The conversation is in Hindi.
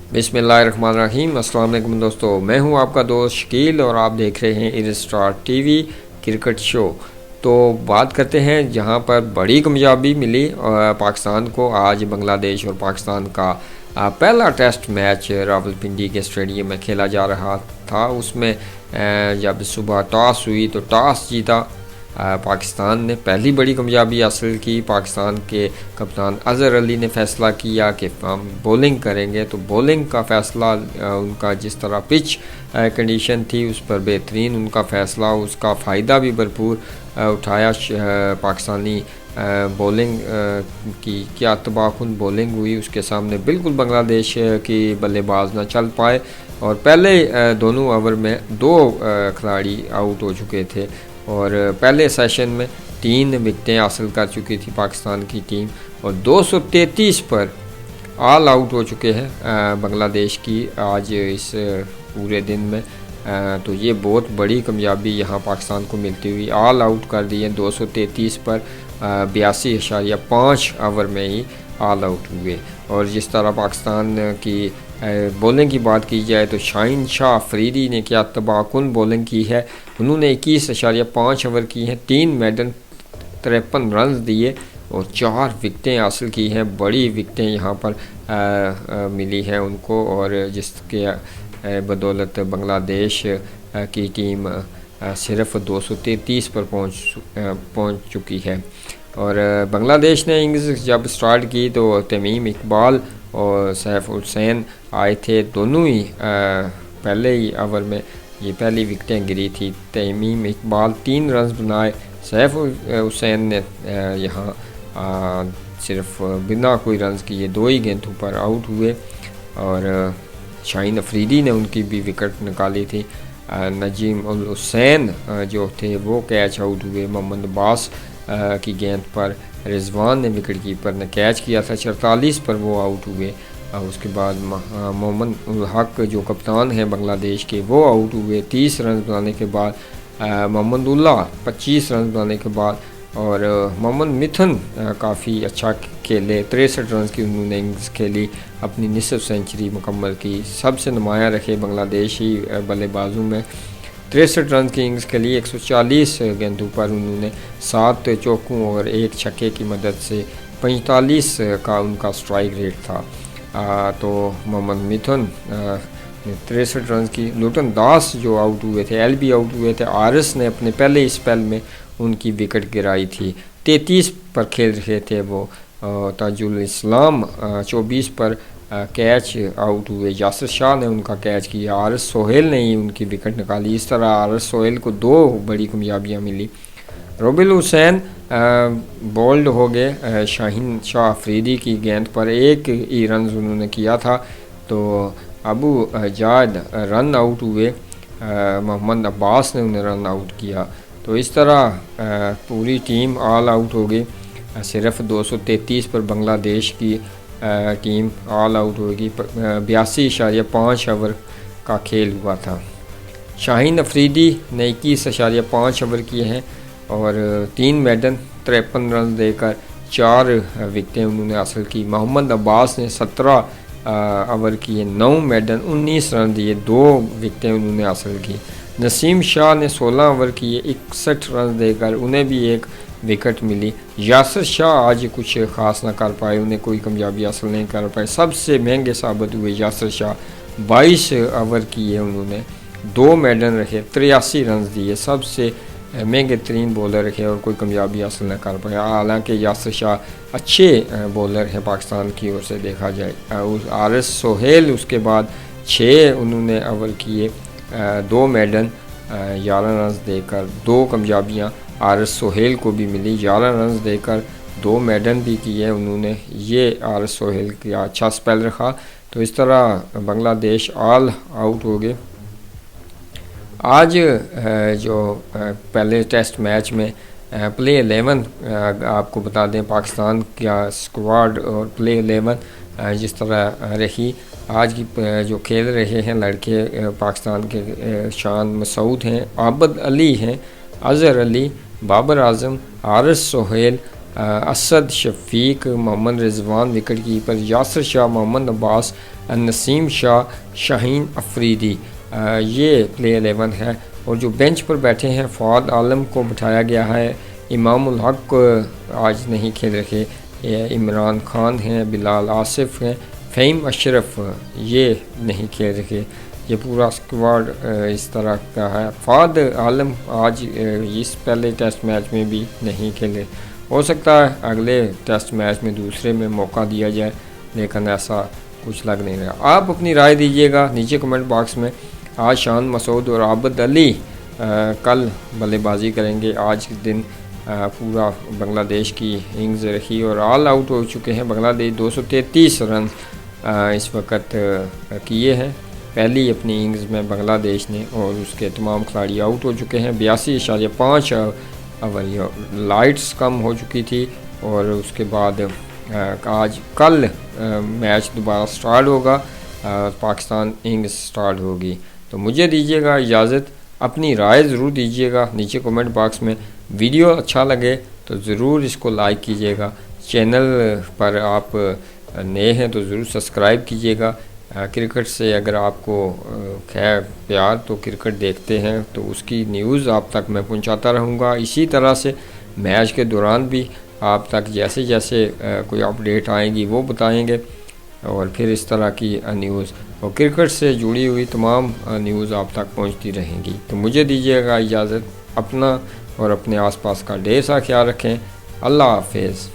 बिस्मिल्लाहिर्रहमानिर्रहीम। अस्सलाम वालेकुम दोस्तों, मैं हूं आपका दोस्त शकील और आप देख रहे हैं इर स्टार टीवी क्रिकेट शो। तो बात करते हैं जहां पर बड़ी कामयाबी मिली पाकिस्तान को। आज बांग्लादेश और पाकिस्तान का पहला टेस्ट मैच रावलपिंडी के स्टेडियम में खेला जा रहा था। उसमें जब सुबह टॉस हुई तो टॉस जीता पाकिस्तान ने, पहली बड़ी कामयाबी हासिल की। पाकिस्तान के कप्तान अज़हर अली ने फ़ैसला किया कि हम बॉलिंग करेंगे, तो बॉलिंग का फ़ैसला उनका जिस तरह पिच कंडीशन थी उस पर बेहतरीन उनका फ़ैसला, उसका फ़ायदा भी भरपूर उठाया पाकिस्तानी बॉलिंग की। क्या तबाहकुन बॉलिंग हुई, उसके सामने बिल्कुल बांग्लादेश की बल्लेबाज ना चल पाए और पहले दोनों ओवर में 2 खिलाड़ी आउट हो चुके थे और पहले सेशन में 3 विकेटें हासिल कर चुकी थी पाकिस्तान की टीम और 233 पर ऑल आउट हो चुके हैं बांग्लादेश की आज इस पूरे दिन में। तो ये बहुत बड़ी कामयाबी यहाँ पाकिस्तान को मिलती हुई, ऑल आउट कर दिए 233 पर 82.5 ओवर में ही ऑल आउट हुए। और जिस तरह पाकिस्तान की बॉलिंग की बात की जाए तो शाहीन शाह अफरीदी ने क्या तबाहकुन बॉलिंग की है। उन्होंने 21.5 ओवर की हैं, 3 मेडन 53 रन दिए और 4 विकेटें हासिल की हैं। बड़ी विकेटें यहाँ पर मिली हैं उनको और जिसके बदौलत बांग्लादेश की टीम सिर्फ 233 पर पहुँच चुकी है। और बांग्लादेश ने इनिंग्स जब स्टार्ट की तो तमीम इकबाल और सैफ हुसैन आए थे। दोनों ही पहले ही ओवर में ये पहली विकेटें गिरी थी। तमीम इकबाल 3 रन बनाए, सैफ हुसैन ने यहाँ सिर्फ बिना कोई रन किए 2 ही गेंदों पर आउट हुए और शाहीन अफरीदी ने उनकी भी विकेट निकाली थी। नजीम उल हुसैन जो थे वो कैच आउट हुए। मोहम्मद अब्बास की गेंद पर रिजवान ने विकेट कीपर ने कैच किया था, 44 पर वो आउट हुए। उसके बाद मोहम्मद उल हक जो कप्तान हैं बांग्लादेश के वो आउट हुए 30 रन बनाने के बाद। मोहम्मद उल्लाह 25 रन बनाने के बाद और मोहम्मद मिथुन काफ़ी अच्छा खेले, 63 रन की उन्होंने इनिंग्स खेली, अपनी निसफ सेंचुरी मुकम्मल की। सबसे नुमाया रखे बांग्लादेशी बल्लेबाजों में 63 रन की इनिंग्स के लिए 140 गेंदों पर उन्होंने 7 चौकों और 1 छक्के की मदद से 45 का उनका स्ट्राइक रेट था। तो मोहम्मद मिथुन ने 63 रन की। लुटन दास जो आउट हुए थे, एलबी आउट हुए थे, आरएस ने अपने पहले स्पेल में उनकी विकेट गिराई थी। 33 पर खेल रहे थे वो। ताजुल इस्लाम 24 पर कैच आउट हुए, यासिर शाह ने उनका कैच किया, आरएस सोहेल ने ही उनकी विकेट निकाली। इस तरह आरएस सोहेल को 2 बड़ी कामयाबियाँ मिली। रोबिल हुसैन बोल्ड हो गए शाहीन शाह अफरीदी की गेंद पर, 1 ही रन उन्होंने किया था तो अबू जाद रन आउट हुए, मोहम्मद अब्बास ने उन्हें रन आउट किया। तो इस तरह पूरी टीम ऑल आउट हो गई। सिर्फ 233 पर बांग्लादेश की टीम ऑल आउट होगी। 82.5 ओवर का खेल हुआ था। शाहीन अफरीदी ने 21.5 ओवर किए हैं और 3 मेडन 53 रन देकर 4 विकेटें उन्होंने हासिल की। मोहम्मद अब्बास ने 17 ओवर किए, 9 मेडन 19 रन दिए, 2 विकेटें उन्होंने हासिल की। नसीम शाह ने 16 ओवर किए, 61 रन देकर उन्हें भी 1 विकेट मिली। यासिर शाह आज कुछ ख़ास ना कर पाए, उन्हें कोई कामयाबी हासिल नहीं कर पाए। सबसे महंगे साबित हुए यासिर शाह, 22 ओवर किए उन्होंने, 2 मेडन रखे, 83 रन दिए, सबसे महंगे तरीन बॉलर रखे और कोई कामयाबी हासिल न कर पाया। हालांकि यासिर शाह अच्छे बॉलर हैं पाकिस्तान की ओर से देखा जाए। आरएस सोहेल उसके बाद 6 उन्होंने ओवर किए, 2 मेडन 11 रन देकर 2 कामयाबियाँ आरएस सोहेल को भी मिली। 11 रन देकर 2 मेडन भी किए उन्होंने। ये आरएस सोहेल का अच्छा स्पेल रखा। तो इस तरह बांग्लादेश ऑल आउट हो गए। आज जो पहले टेस्ट मैच में प्ले 11 आपको बता दें पाकिस्तान का स्क्वाड और प्ले 11 जिस तरह रही। आज की जो खेल रहे हैं लड़के पाकिस्तान के शान मसूद हैं, आबद अली हैं, अज़हर अली, बाबर आज़म, आरिस सोहेल, असद शफीक, मोहम्मद रिजवान विकेट कीपर, यासर शाह, मोहम्मद अब्बास, नसीम शाह, शाहीन अफरीदी, ये प्ले 11 है। और जो बेंच पर बैठे हैं, फ़वाद आलम को बिठाया गया है, इमामुल हक आज नहीं खेल रहे, इमरान खान हैं, बिलाल आसिफ हैं, फ़हीम अशरफ ये नहीं खेल रहे। ये पूरा स्क्वाड इस तरह का है। फ़वाद आलम आज इस पहले टेस्ट मैच में भी नहीं खेले, हो सकता है अगले टेस्ट मैच में दूसरे में मौका दिया जाए, लेकिन ऐसा कुछ लग नहीं रहा। आप अपनी राय दीजिएगा नीचे कमेंट बॉक्स में। आज शान मसूद और आबिद अली कल बल्लेबाजी करेंगे। आज के दिन पूरा बांग्लादेश की इनिंग्स रही और ऑल आउट हो चुके हैं बांग्लादेश। 233 रन इस वक्त किए हैं पहली अपनी इनिंग्स में बांग्लादेश ने, और उसके तमाम खिलाड़ी आउट हो चुके हैं। 82.5 ओवर लाइट्स कम हो चुकी थी, और उसके बाद आज कल मैच दोबारा स्टार्ट होगा, पाकिस्तान इनिंग्स स्टार्ट होगी। तो मुझे दीजिएगा इजाज़त, अपनी राय ज़रूर दीजिएगा नीचे कमेंट बॉक्स में। वीडियो अच्छा लगे तो ज़रूर इसको लाइक कीजिएगा। चैनल पर आप नए हैं तो ज़रूर सब्सक्राइब कीजिएगा। क्रिकेट से अगर आपको खैर प्यार तो क्रिकेट देखते हैं तो उसकी न्यूज़ आप तक मैं पहुंचाता रहूँगा। इसी तरह से मैच के दौरान भी आप तक जैसे जैसे कोई अपडेट आएगी वो बताएंगे, और फिर इस तरह की न्यूज़ और क्रिकेट से जुड़ी हुई तमाम न्यूज़ आप तक पहुंचती रहेंगी। तो मुझे दीजिएगा इजाज़त, अपना और अपने आसपास का ढेर सा ख्याल रखें। अल्लाह हाफिज़।